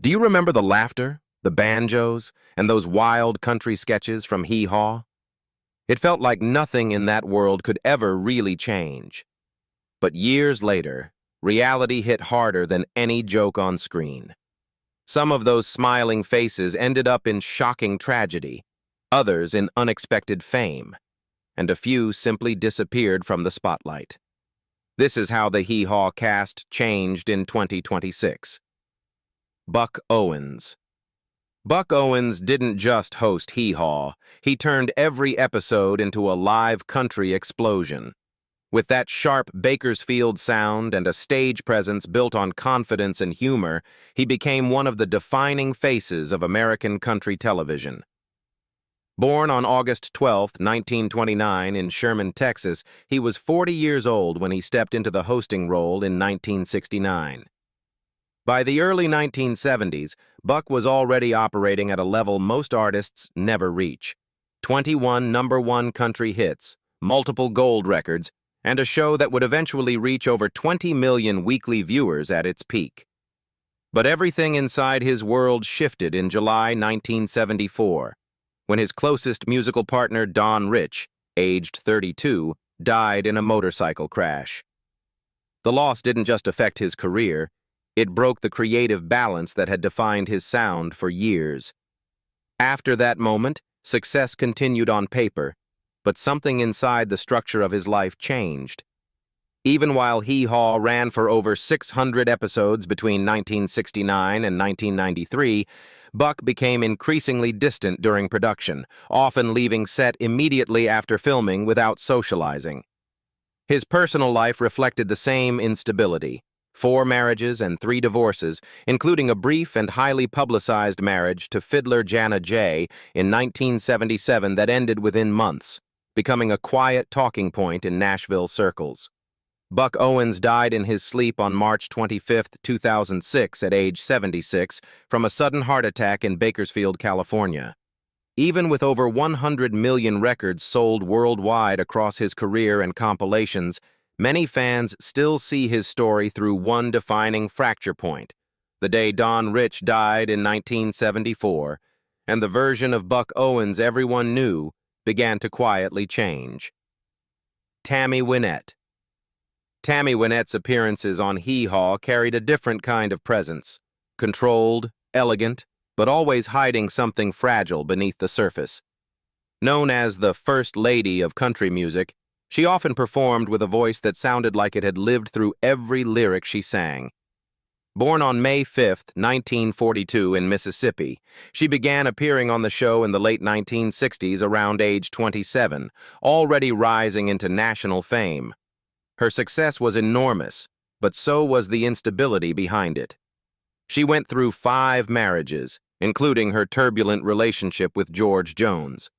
Do you remember the laughter, the banjos, and those wild country sketches from Hee Haw? It felt like nothing in that world could ever really change. But years later, reality hit harder than any joke on screen. Some of those smiling faces ended up in shocking tragedy, others in unexpected fame, and a few simply disappeared from the spotlight. This is how the Hee Haw cast changed in 2026. Buck Owens. Buck Owens didn't just host Hee Haw, he turned every episode into a live country explosion. With that sharp Bakersfield sound and a stage presence built on confidence and humor, he became one of the defining faces of American country television. Born on August 12, 1929, in Sherman, Texas, he was 40 years old when he stepped into the hosting role in 1969. By the early 1970s, Buck was already operating at a level most artists never reach. 21 number-one country hits, multiple gold records, and a show that would eventually reach over 20 million weekly viewers at its peak. But everything inside his world shifted in July 1974, when his closest musical partner, Don Rich, aged 32, died in a motorcycle crash. The loss didn't just affect his career, it broke the creative balance that had defined his sound for years. After that moment, success continued on paper, but something inside the structure of his life changed. Even while Hee Haw ran for over 600 episodes between 1969 and 1993, Buck became increasingly distant during production, often leaving set immediately after filming without socializing. His personal life reflected the same instability. 4 marriages and 3 divorces, including a brief and highly publicized marriage to fiddler Jana Jay in 1977 that ended within months, becoming a quiet talking point in Nashville circles. Buck Owens died in his sleep on March 25, 2006, at age 76, from a sudden heart attack in Bakersfield, California. Even with over 100 million records sold worldwide across his career and compilations, many fans still see his story through one defining fracture point, the day Don Rich died in 1974, and the version of Buck Owens everyone knew began to quietly change. Tammy Wynette. Tammy Wynette's appearances on Hee Haw carried a different kind of presence, controlled, elegant, but always hiding something fragile beneath the surface. Known as the First Lady of country music, she often performed with a voice that sounded like it had lived through every lyric she sang. Born on May 5, 1942 in Mississippi, she began appearing on the show in the late 1960s around age 27, already rising into national fame. Her success was enormous, but so was the instability behind it. She went through 5 marriages, including her turbulent relationship with George Jones.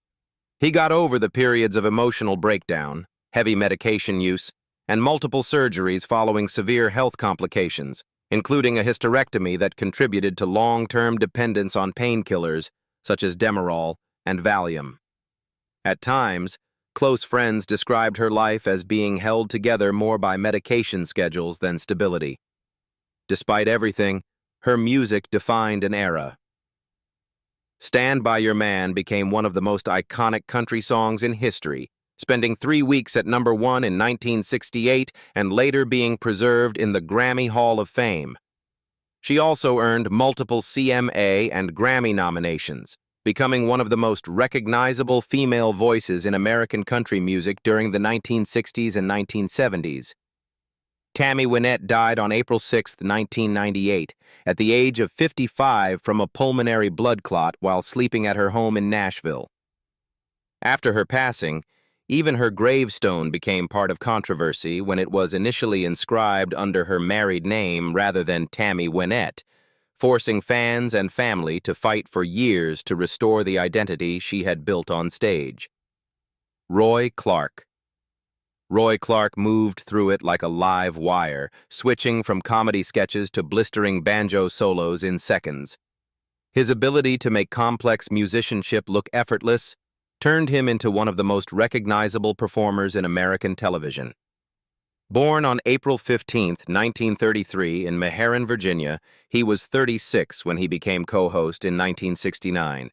He got over the periods of emotional breakdown, heavy medication use, and multiple surgeries following severe health complications, including a hysterectomy that contributed to long-term dependence on painkillers such as Demerol and Valium. At times, close friends described her life as being held together more by medication schedules than stability. Despite everything, her music defined an era. Stand By Your Man became one of the most iconic country songs in history, spending 3 weeks at number 1 in 1968 and later being preserved in the Grammy Hall of Fame. She also earned multiple CMA and Grammy nominations, becoming one of the most recognizable female voices in American country music during the 1960s and 1970s. Tammy Wynette died on April 6, 1998, at the age of 55 from a pulmonary blood clot while sleeping at her home in Nashville. After her passing, even her gravestone became part of controversy when it was initially inscribed under her married name rather than Tammy Wynette, forcing fans and family to fight for years to restore the identity she had built on stage. Roy Clark. Roy Clark moved through it like a live wire, switching from comedy sketches to blistering banjo solos in seconds. His ability to make complex musicianship look effortless turned him into one of the most recognizable performers in American television. Born on April 15, 1933, in Meherrin, Virginia, he was 36 when he became co-host in 1969.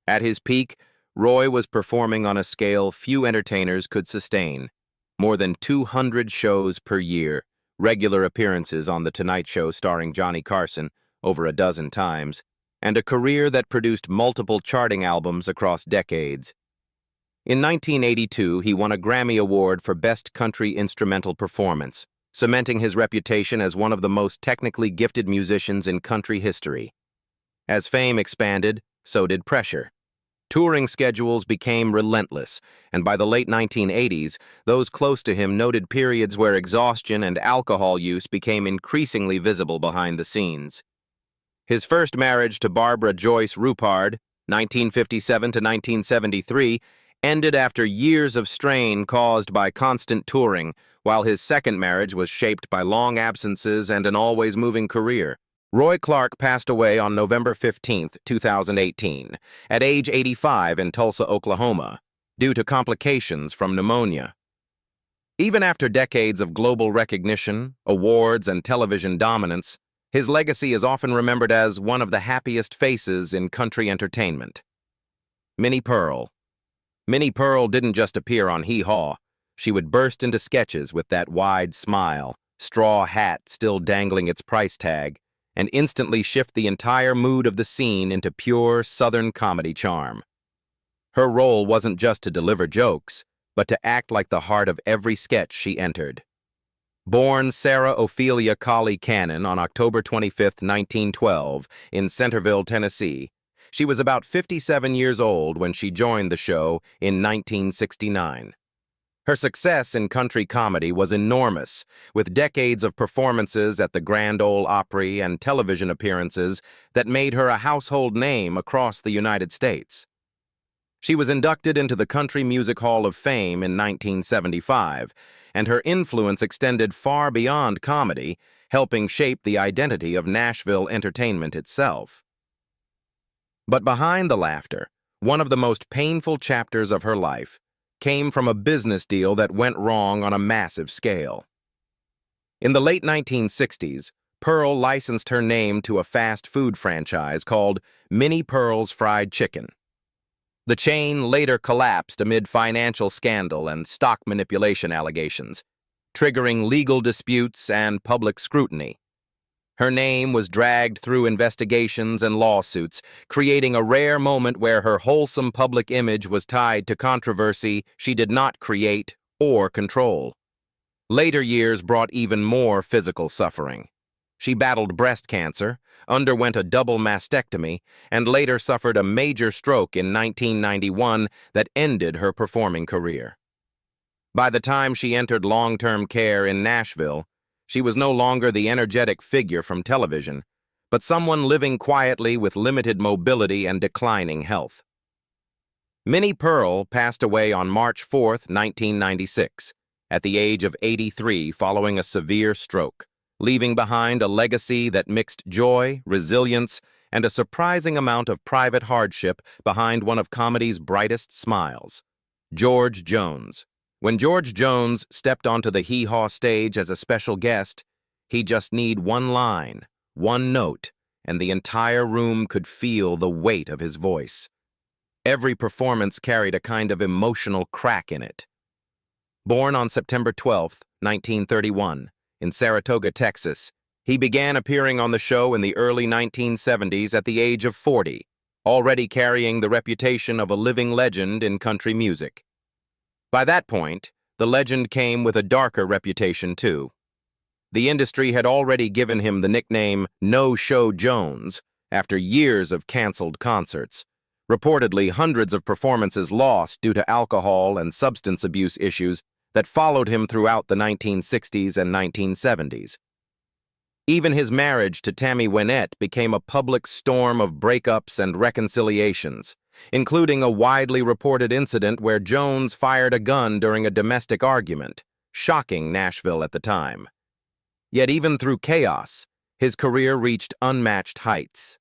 At his peak, Roy was performing on a scale few entertainers could sustain. More than 200 shows per year, regular appearances on The Tonight Show starring Johnny Carson over a dozen times, and a career that produced multiple charting albums across decades. In 1982, he won a Grammy Award for Best Country Instrumental Performance, cementing his reputation as one of the most technically gifted musicians in country history. As fame expanded, so did pressure. Touring schedules became relentless, and by the late 1980s, those close to him noted periods where exhaustion and alcohol use became increasingly visible behind the scenes. His first marriage to Barbara Joyce Ruppard, 1957 to 1973, ended after years of strain caused by constant touring, while his second marriage was shaped by long absences and an always moving career. Roy Clark passed away on November 15, 2018, at age 85 in Tulsa, Oklahoma, due to complications from pneumonia. Even after decades of global recognition, awards, and television dominance, his legacy is often remembered as one of the happiest faces in country entertainment. Minnie Pearl. Minnie Pearl didn't just appear on Hee Haw. She would burst into sketches with that wide smile, straw hat still dangling its price tag, and instantly shift the entire mood of the scene into pure Southern comedy charm. Her role wasn't just to deliver jokes, but to act like the heart of every sketch she entered. Born Sarah Ophelia Colley Cannon on October 25, 1912, in Centerville, Tennessee, she was about 57 years old when she joined the show in 1969. Her success in country comedy was enormous, with decades of performances at the Grand Ole Opry and television appearances that made her a household name across the United States. She was inducted into the Country Music Hall of Fame in 1975, and her influence extended far beyond comedy, helping shape the identity of Nashville entertainment itself. But behind the laughter, one of the most painful chapters of her life came from a business deal that went wrong on a massive scale. In the late 1960s, Pearl licensed her name to a fast food franchise called Minnie Pearl's Fried Chicken. The chain later collapsed amid financial scandal and stock manipulation allegations, triggering legal disputes and public scrutiny. Her name was dragged through investigations and lawsuits, creating a rare moment where her wholesome public image was tied to controversy she did not create or control. Later years brought even more physical suffering. She battled breast cancer, underwent a double mastectomy, and later suffered a major stroke in 1991 that ended her performing career. By the time she entered long-term care in Nashville, she was no longer the energetic figure from television, but someone living quietly with limited mobility and declining health. Minnie Pearl passed away on March 4, 1996, at the age of 83 following a severe stroke, leaving behind a legacy that mixed joy, resilience, and a surprising amount of private hardship behind one of comedy's brightest smiles, George Jones. When George Jones stepped onto the Hee Haw stage as a special guest, he'd just need one line, one note, and the entire room could feel the weight of his voice. Every performance carried a kind of emotional crack in it. Born on September 12, 1931, in Saratoga, Texas, he began appearing on the show in the early 1970s at the age of 40, already carrying the reputation of a living legend in country music. By that point, the legend came with a darker reputation, too. The industry had already given him the nickname No-Show Jones after years of canceled concerts, reportedly hundreds of performances lost due to alcohol and substance abuse issues that followed him throughout the 1960s and 1970s. Even his marriage to Tammy Wynette became a public storm of breakups and reconciliations, including a widely reported incident where Jones fired a gun during a domestic argument, shocking Nashville at the time. Yet even through chaos, his career reached unmatched heights.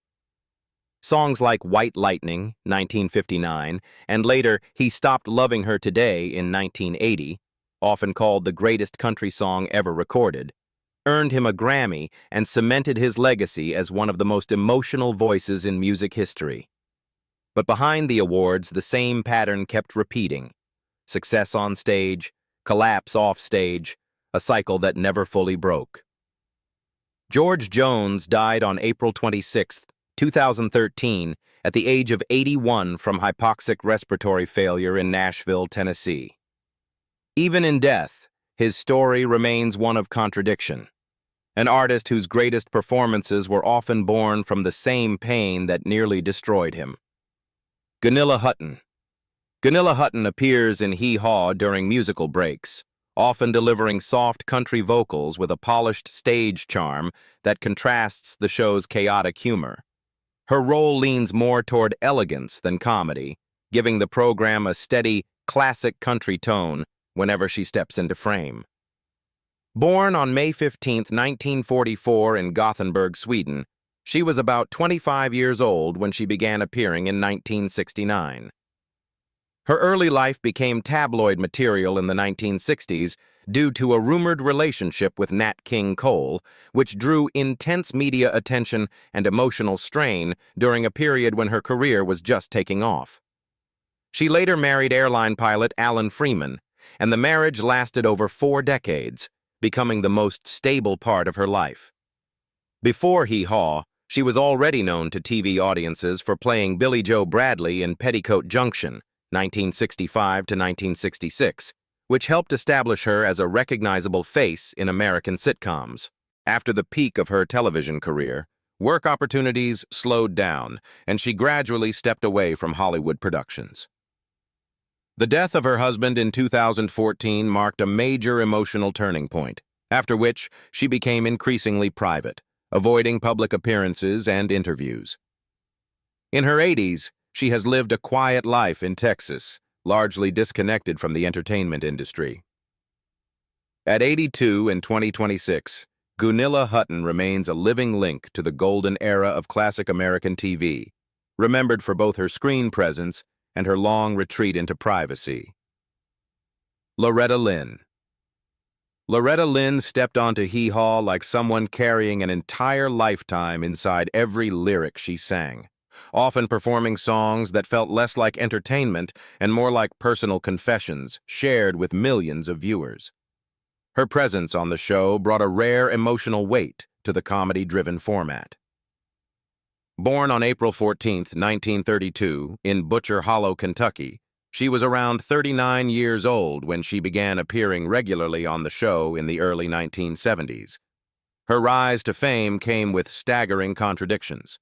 Songs like White Lightning, 1959, and later He Stopped Loving Her Today in 1980, often called the greatest country song ever recorded, earned him a Grammy and cemented his legacy as one of the most emotional voices in music history. But behind the awards, the same pattern kept repeating. Success on stage, collapse off stage, a cycle that never fully broke. George Jones died on April 26, 2013, at the age of 81 from hypoxic respiratory failure in Nashville, Tennessee. Even in death, his story remains one of contradiction. An artist whose greatest performances were often born from the same pain that nearly destroyed him. Gunilla Hutton. Gunilla Hutton appears in Hee Haw during musical breaks, often delivering soft country vocals with a polished stage charm that contrasts the show's chaotic humor. Her role leans more toward elegance than comedy, giving the program a steady, classic country tone whenever she steps into frame. Born on May 15, 1944 in Gothenburg, Sweden, she was about 25 years old when she began appearing in 1969. Her early life became tabloid material in the 1960s due to a rumored relationship with Nat King Cole, which drew intense media attention and emotional strain during a period when her career was just taking off. She later married airline pilot Alan Freeman, and the marriage lasted over 4 decades, becoming the most stable part of her life. Before Hee Haw, she was already known to TV audiences for playing Billie Joe Bradley in Petticoat Junction, 1965 to 1966, which helped establish her as a recognizable face in American sitcoms. After the peak of her television career, work opportunities slowed down, and she gradually stepped away from Hollywood productions. The death of her husband in 2014 marked a major emotional turning point, after which she became increasingly private, avoiding public appearances and interviews. In her 80s, she has lived a quiet life in Texas, largely disconnected from the entertainment industry. At 82 in 2026, Gunilla Hutton remains a living link to the golden era of classic American TV, remembered for both her screen presence and her long retreat into privacy. Loretta Lynn. Loretta Lynn stepped onto Hee Haw like someone carrying an entire lifetime inside every lyric she sang, often performing songs that felt less like entertainment and more like personal confessions shared with millions of viewers. Her presence on the show brought a rare emotional weight to the comedy-driven format. Born on April 14, 1932, in Butcher Hollow, Kentucky, she was around 39 years old when she began appearing regularly on the show in the early 1970s. Her rise to fame came with staggering contradictions.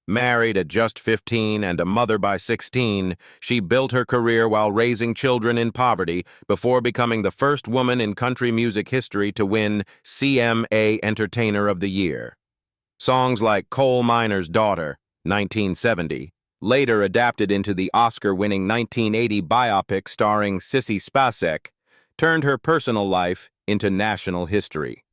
Married at just 15 and a mother by 16, she built her career while raising children in poverty before becoming the first woman in country music history to win CMA Entertainer of the Year. Songs like Coal Miner's Daughter, 1970, later adapted into the Oscar-winning 1980 biopic starring Sissy Spacek, turned her personal life into national history.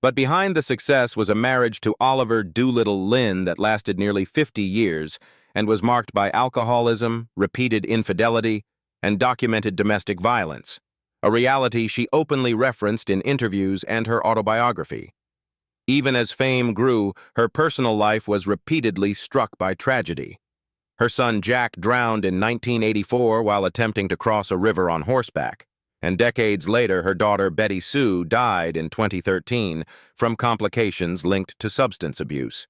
But behind the success was a marriage to Oliver Doolittle Lynn that lasted nearly 50 years and was marked by alcoholism, repeated infidelity, and documented domestic violence, a reality she openly referenced in interviews and her autobiography. Even as fame grew, her personal life was repeatedly struck by tragedy. Her son Jack drowned in 1984 while attempting to cross a river on horseback, and decades later her daughter Betty Sue died in 2013 from complications linked to substance abuse.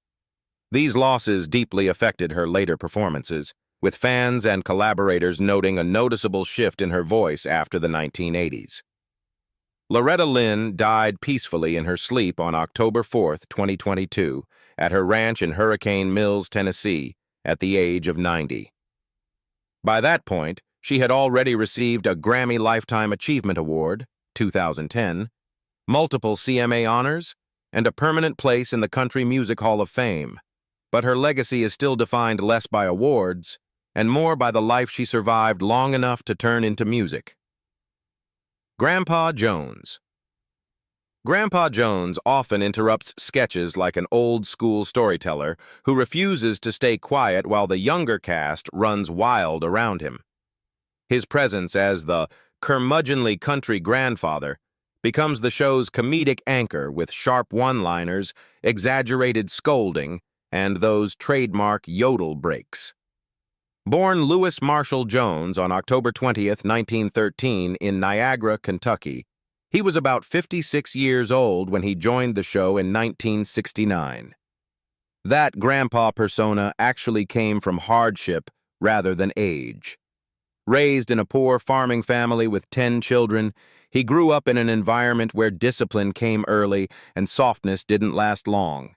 These losses deeply affected her later performances, with fans and collaborators noting a noticeable shift in her voice after the 1980s. Loretta Lynn died peacefully in her sleep on October 4, 2022, at her ranch in Hurricane Mills, Tennessee, at the age of 90. By that point, she had already received a Grammy Lifetime Achievement Award, 2010, multiple CMA honors, and a permanent place in the Country Music Hall of Fame. But her legacy is still defined less by awards and more by the life she survived long enough to turn into music. Grandpa Jones. Grandpa Jones often interrupts sketches like an old-school storyteller who refuses to stay quiet while the younger cast runs wild around him. His presence as the curmudgeonly country grandfather, becomes the show's comedic anchor with sharp one-liners, exaggerated scolding, and those trademark yodel breaks. Born Louis Marshall Jones on October 20th, 1913 in Niagara, Kentucky, he was about 56 years old when he joined the show in 1969. That grandpa persona actually came from hardship rather than age. Raised in a poor farming family with 10 children, he grew up in an environment where discipline came early and softness didn't last long.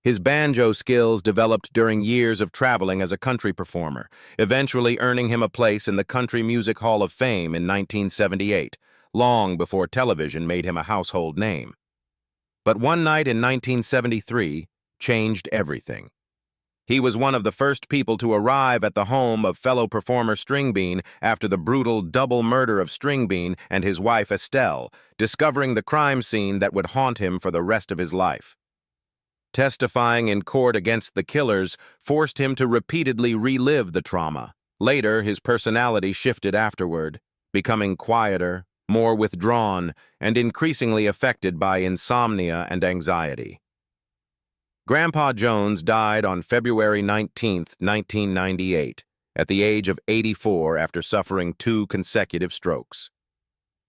His banjo skills developed during years of traveling as a country performer, eventually earning him a place in the Country Music Hall of Fame in 1978, long before television made him a household name. But one night in 1973 changed everything. He was one of the first people to arrive at the home of fellow performer Stringbean after the brutal double murder of Stringbean and his wife Estelle, discovering the crime scene that would haunt him for the rest of his life. Testifying in court against the killers forced him to repeatedly relive the trauma. Later, his personality shifted afterward, becoming quieter, more withdrawn, and increasingly affected by insomnia and anxiety. Grandpa Jones died on February 19, 1998, at the age of 84 after suffering 2 consecutive strokes.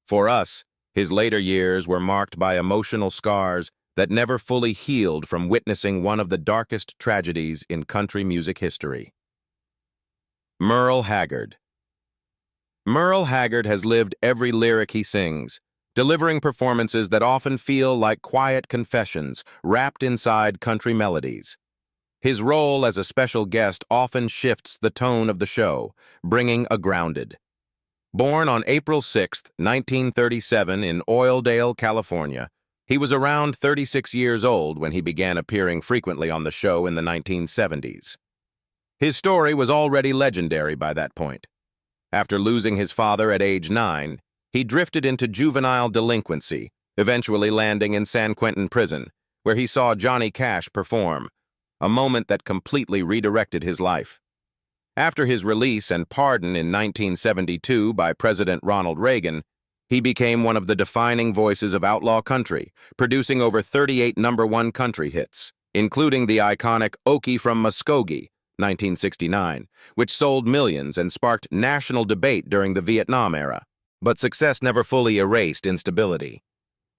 For us, his later years were marked by emotional scars that never fully healed from witnessing one of the darkest tragedies in country music history. Merle Haggard. Merle Haggard has lived every lyric he sings, delivering performances that often feel like quiet confessions wrapped inside country melodies. His role as a special guest often shifts the tone of the show, bringing a grounded. Born on April 6, 1937 in Oildale, California, he was around 36 years old when he began appearing frequently on the show in the 1970s. His story was already legendary by that point. After losing his father at age 9, he drifted into juvenile delinquency, eventually landing in San Quentin prison, where he saw Johnny Cash perform, a moment that completely redirected his life. After his release and pardon in 1972 by President Ronald Reagan, he became one of the defining voices of outlaw country, producing over 38 #1 country hits, including the iconic Okie from Muskogee, 1969, which sold millions and sparked national debate during the Vietnam era. But success never fully erased instability.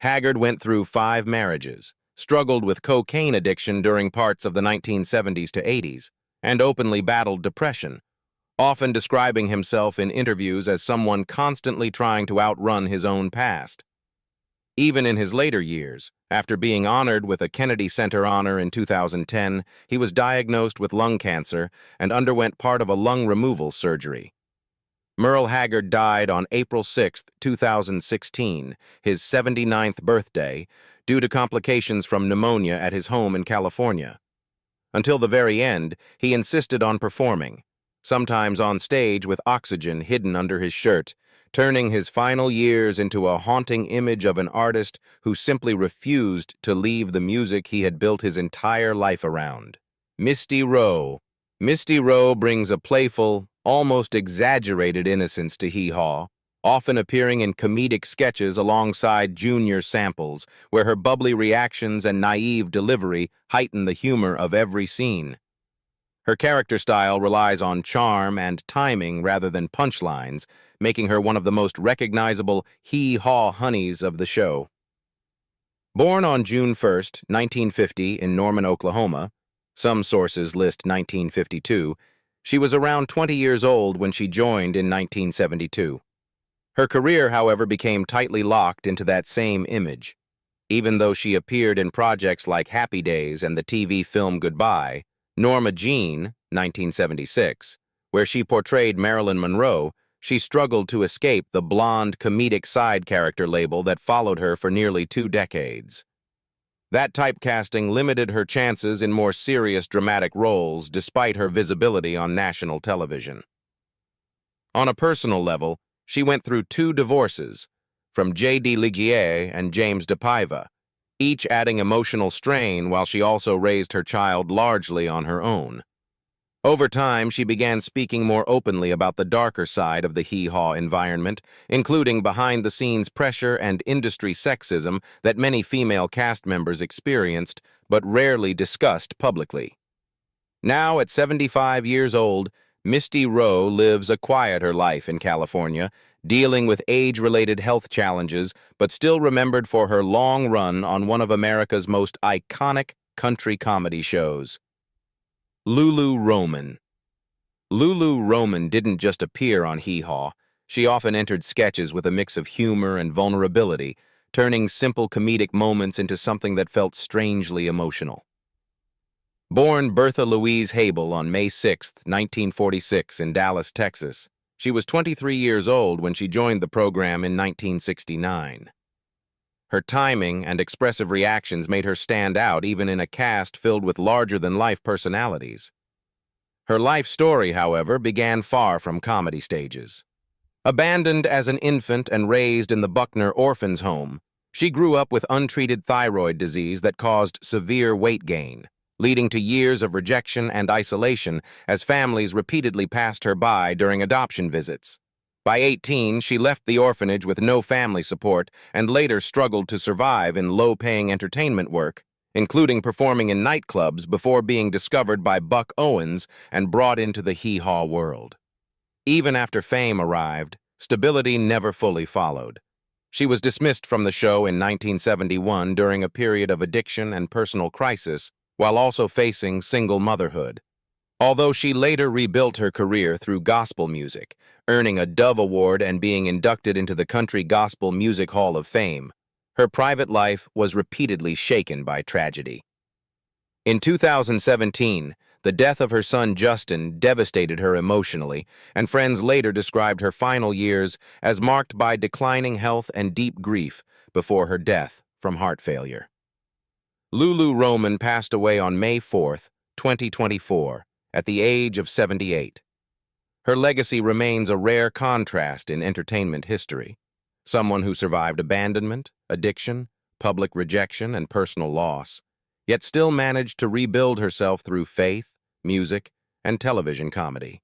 Haggard went through 5 marriages, struggled with cocaine addiction during parts of the 1970s to 80s, and openly battled depression, often describing himself in interviews as someone constantly trying to outrun his own past. Even in his later years, after being honored with a Kennedy Center honor in 2010, he was diagnosed with lung cancer and underwent part of a lung removal surgery. Merle Haggard died on April 6, 2016, his 79th birthday, due to complications from pneumonia at his home in California. Until the very end, he insisted on performing, sometimes on stage with oxygen hidden under his shirt, turning his final years into a haunting image of an artist who simply refused to leave the music he had built his entire life around. Misty Rowe. Misty Rowe brings a playful, almost exaggerated innocence to Hee Haw, often appearing in comedic sketches alongside Junior samples, where her bubbly reactions and naive delivery heighten the humor of every scene. Her character style relies on charm and timing rather than punchlines, making her one of the most recognizable Hee Haw honeys of the show. Born on June 1, 1950 in Norman, Oklahoma, some sources list 1952, she was around 20 years old when she joined in 1972. Her career, however, became tightly locked into that same image. Even though she appeared in projects like Happy Days and the TV film Goodbye, Norma Jean, 1976, where she portrayed Marilyn Monroe, she struggled to escape the blonde comedic side character label that followed her for nearly 2 decades. That typecasting limited her chances in more serious dramatic roles despite her visibility on national television. On a personal level, she went through 2 divorces, from J.D. Ligier and James DePaiva, each adding emotional strain while she also raised her child largely on her own. Over time, she began speaking more openly about the darker side of the Hee Haw environment, including behind-the-scenes pressure and industry sexism that many female cast members experienced but rarely discussed publicly. Now, at 75 years old, Misty Rowe lives a quieter life in California, dealing with age-related health challenges, but still remembered for her long run on one of America's most iconic country comedy shows. Lulu Roman. Lulu Roman didn't just appear on Hee Haw. She often entered sketches with a mix of humor and vulnerability, turning simple comedic moments into something that felt strangely emotional. Born Bertha Louise Habel on May 6, 1946, in Dallas, Texas, she was 23 years old when she joined the program in 1969. Her timing and expressive reactions made her stand out even in a cast filled with larger-than-life personalities. Her life story, however, began far from comedy stages. Abandoned as an infant and raised in the Buckner Orphans' Home, she grew up with untreated thyroid disease that caused severe weight gain, leading to years of rejection and isolation as families repeatedly passed her by during adoption visits. By 18, she left the orphanage with no family support and later struggled to survive in low-paying entertainment work, including performing in nightclubs before being discovered by Buck Owens and brought into the Hee Haw world. Even after fame arrived, stability never fully followed. She was dismissed from the show in 1971 during a period of addiction and personal crisis, while also facing single motherhood. Although she later rebuilt her career through gospel music, earning a Dove Award and being inducted into the Country Gospel Music Hall of Fame, her private life was repeatedly shaken by tragedy. In 2017, the death of her son Justin devastated her emotionally, and friends later described her final years as marked by declining health and deep grief before her death from heart failure. Lulu Roman passed away on May 4, 2024, at the age of 78. Her legacy remains a rare contrast in entertainment history. Someone who survived abandonment, addiction, public rejection, and personal loss, yet still managed to rebuild herself through faith, music, and television comedy.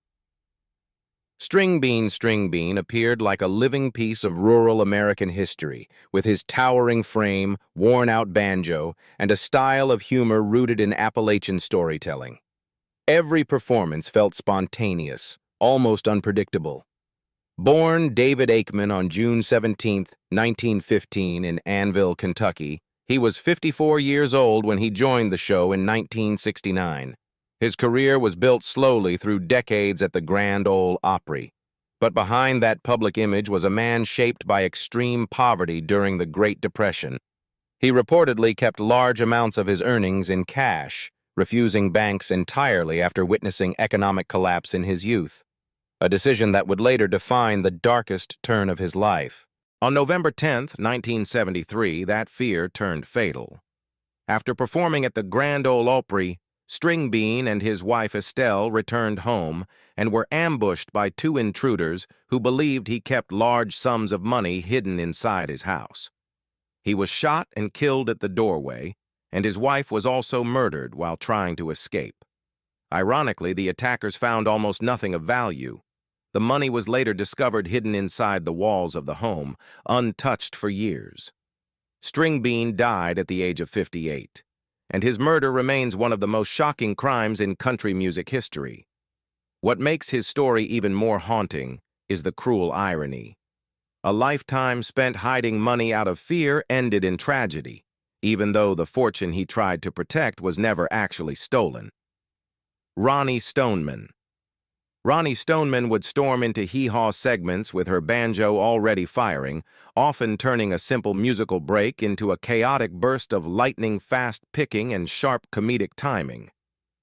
String Bean appeared like a living piece of rural American history, with his towering frame, worn-out banjo, and a style of humor rooted in Appalachian storytelling. Every performance felt spontaneous, almost unpredictable. Born David Aikman on June 17, 1915, in Annville, Kentucky, he was 54 years old when he joined the show in 1969. His career was built slowly through decades at the Grand Ole Opry. But behind that public image was a man shaped by extreme poverty during the Great Depression. He reportedly kept large amounts of his earnings in cash, refusing banks entirely after witnessing economic collapse in his youth, a decision that would later define the darkest turn of his life. On November 10, 1973, that fear turned fatal. After performing at the Grand Ole Opry, String Bean and his wife Estelle returned home and were ambushed by two intruders who believed he kept large sums of money hidden inside his house. He was shot and killed at the doorway, and his wife was also murdered while trying to escape. Ironically, the attackers found almost nothing of value. The money was later discovered hidden inside the walls of the home, untouched for years. String Bean died at the age of 58. And his murder remains one of the most shocking crimes in country music history. What makes his story even more haunting is the cruel irony. A lifetime spent hiding money out of fear ended in tragedy, even though the fortune he tried to protect was never actually stolen. Ronnie Stoneman. Ronnie Stoneman would storm into Hee Haw segments with her banjo already firing, often turning a simple musical break into a chaotic burst of lightning-fast picking and sharp comedic timing.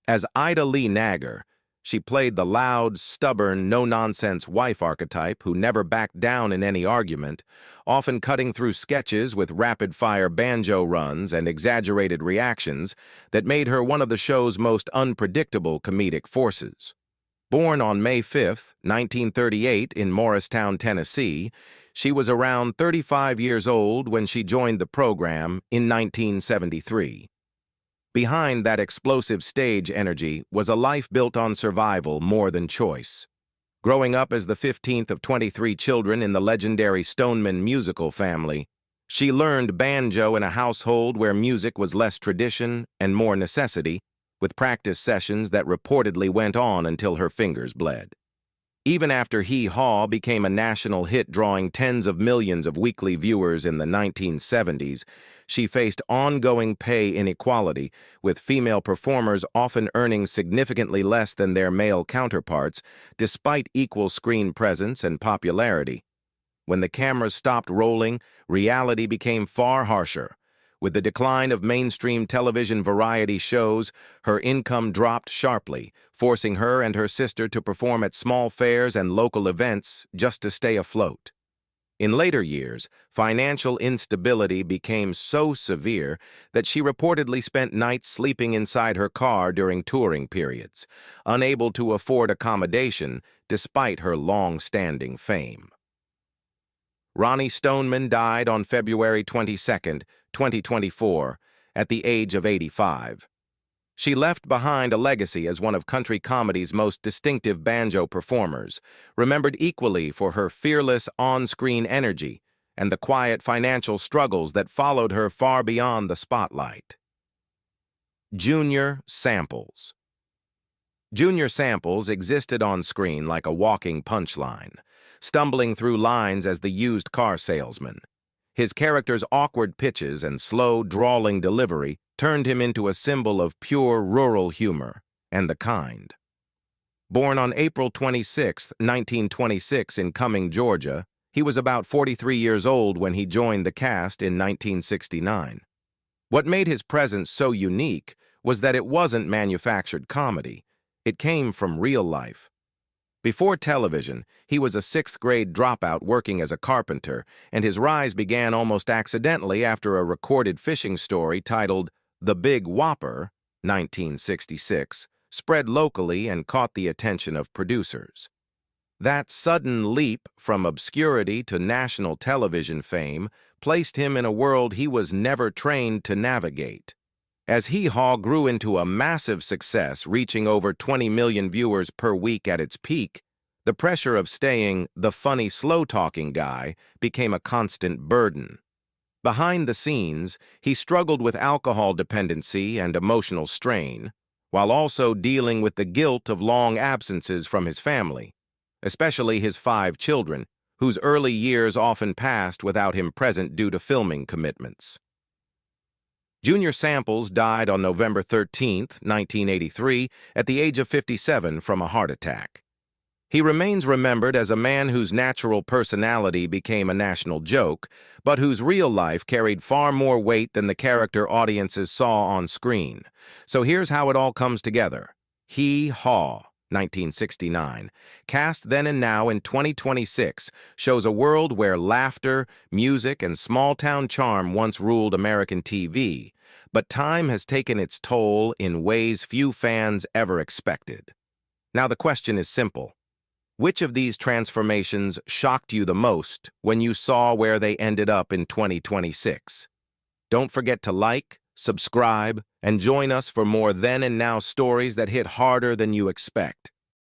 As Ida Lee Nagger, she played the loud, stubborn, no-nonsense wife archetype who never backed down in any argument, often cutting through sketches with rapid-fire banjo runs and exaggerated reactions that made her one of the show's most unpredictable comedic forces. Born on May 5, 1938, in Morristown, Tennessee, she was around 35 years old when she joined the program in 1973. Behind that explosive stage energy was a life built on survival more than choice. Growing up as the 15th of 23 children in the legendary Stoneman musical family, she learned banjo in a household where music was less tradition and more necessity, with practice sessions that reportedly went on until her fingers bled. Even after Hee Haw became a national hit drawing tens of millions of weekly viewers in the 1970s, she faced ongoing pay inequality, with female performers often earning significantly less than their male counterparts, despite equal screen presence and popularity. When the cameras stopped rolling, reality became far harsher. With the decline of mainstream television variety shows, her income dropped sharply, forcing her and her sister to perform at small fairs and local events just to stay afloat. In later years, financial instability became so severe that she reportedly spent nights sleeping inside her car during touring periods, unable to afford accommodation despite her long-standing fame. Ronnie Stoneman died on February 22, 2024, at the age of 85. She left behind a legacy as one of country comedy's most distinctive banjo performers, remembered equally for her fearless on-screen energy and the quiet financial struggles that followed her far beyond the spotlight. Junior Samples. Junior Samples existed on screen like a walking punchline, stumbling through lines as the used car salesman. His character's awkward pitches and slow, drawling delivery turned him into a symbol of pure rural humor and the kind. Born on April 26, 1926 in Cumming, Georgia, he was about 43 years old when he joined the cast in 1969. What made his presence so unique was that it wasn't manufactured comedy. It came from real life. Before television, he was a sixth-grade dropout working as a carpenter, and his rise began almost accidentally after a recorded fishing story titled The Big Whopper, 1966, spread locally and caught the attention of producers. That sudden leap from obscurity to national television fame placed him in a world he was never trained to navigate. As Hee Haw grew into a massive success, reaching over 20 million viewers per week at its peak, the pressure of staying the funny, slow-talking guy became a constant burden. Behind the scenes, he struggled with alcohol dependency and emotional strain, while also dealing with the guilt of long absences from his family, especially his 5 children, whose early years often passed without him present due to filming commitments. Junior Samples died on November 13, 1983, at the age of 57 from a heart attack. He remains remembered as a man whose natural personality became a national joke, but whose real life carried far more weight than the character audiences saw on screen. So here's how it all comes together. Hee Haw, 1969, cast then and now in 2026, shows a world where laughter, music, and small-town charm once ruled American TV, but time has taken its toll in ways few fans ever expected. Now the question is simple. Which of these transformations shocked you the most when you saw where they ended up in 2026? Don't forget to like, subscribe, and join us for more then and now stories that hit harder than you expect.